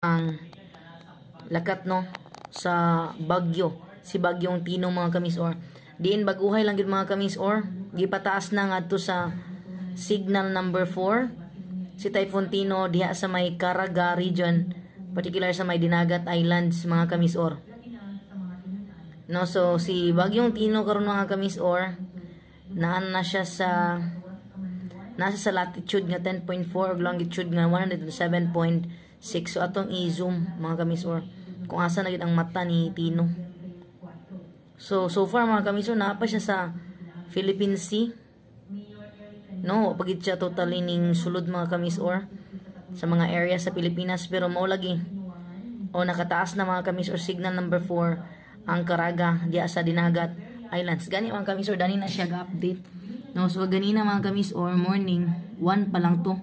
ang lakat no sa bagyo, si bagyong Tino mga kamisor. Diin baguhay lang gid mga kamisor, gipataas na ngadto sa signal number 4 si Typhoon Tino diha sa may Caraga region, particular sa may Dinagat Islands mga kamisor. No, so si bagyong Tino karon mga kamisor, naan na siya sa nasa sa latitude nga 10.4 ug longitude nga 107.6. So atong i-zoom mga kamisor kung asa na gid ang mata ni Tino. So far mga kamisor, naa pa siya sa Philippine Sea. No, pagit siya totally ning sulod mga kamisor sa mga area sa Pilipinas, pero mao lagi o nakataas na mga kamisor signal number 4 ang Caraga diya sa Dinagat Islands. Gani mga kamisor, dani na siya ga-update. No, so ganina mga kamisor, morning 1 pa lang to.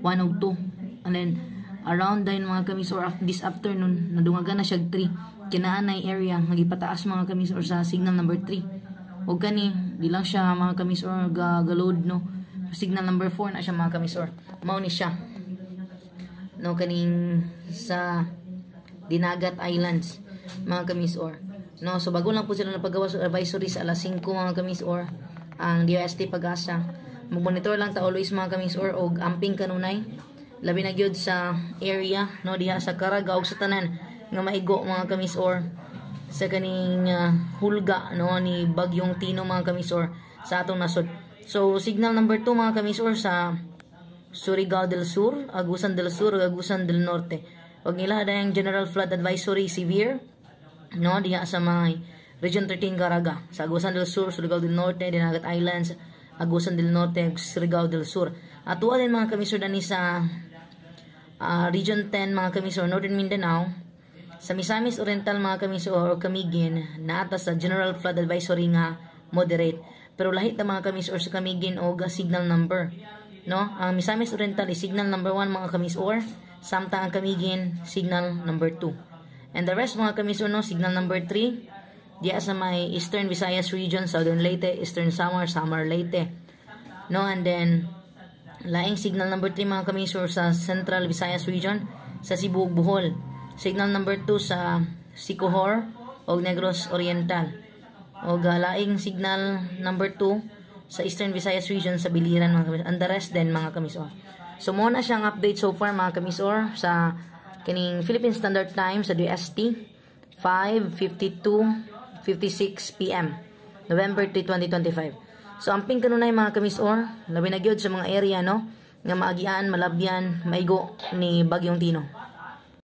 1 og 2. And then around din mga kamisor this afternoon nadungagan na siya 3 kinaanay area nagipataas mga kamisor sa signal number 3 o gani di lang siya mga kamisor galod no, signal number 4 na siya mga kamisor, mao ni siya no kaning sa Dinagat Islands mga kamisor no. So bago lang po sila napagawa sa advisory sa alas 5 mga kamisor ang DOST Pag-asa. Mag-monitor lang ta always mga kamisor og amping kanunay labi na gyud sa area no diha sa Caraga ug sa tanan nga maigo mga kamisor sa kaning hulga no ni bagyong Tino mga kamisor sa atong nasod. So signal number 2 mga kamisor sa Surigao del Sur, Agusan del Sur ug Agusan del Norte. Ug nila dayang General Flood Advisory Severe no diha sa may Region 13 Caraga sa Agusan del Sur, Surigao del Norte, Dinagat Islands, Agusan del Norte, Surigao del Sur. At tuwa din mga kamisor dani sa Region 10 mga kamisor, Northern Mindanao, sa Misamis Oriental mga kamisor o Camiguin, naata sa General Flood Advisory nga moderate. Pero lahit na mga kamisor sa Camiguin o signal number. No? Ang Misamis Oriental is signal number 1 mga kamisor, samtang ang Camiguin signal number 2. And the rest mga kamisor no, signal number 3, diya sa may Eastern Visayas region, Southern Leyte, Eastern Samar, Samar Leyte. No, and then laing signal number 3 mga kamisor sa Central Visayas region sa Cebu ug Bohol. Signal number 2 sa Siquijor o Negros Oriental. O laing signal number 2 sa Eastern Visayas region sa Biliran mga kamisor. And the rest din mga kamisor. So mo na siyang update so far mga kamisor sa kining Philippine Standard Time sa DST 5:56 PM November 3, 2025. So amping kanunay mga kamisor, labi na gyud sa mga area no nga maagian, malabyan, maigo ni bagyong Tino.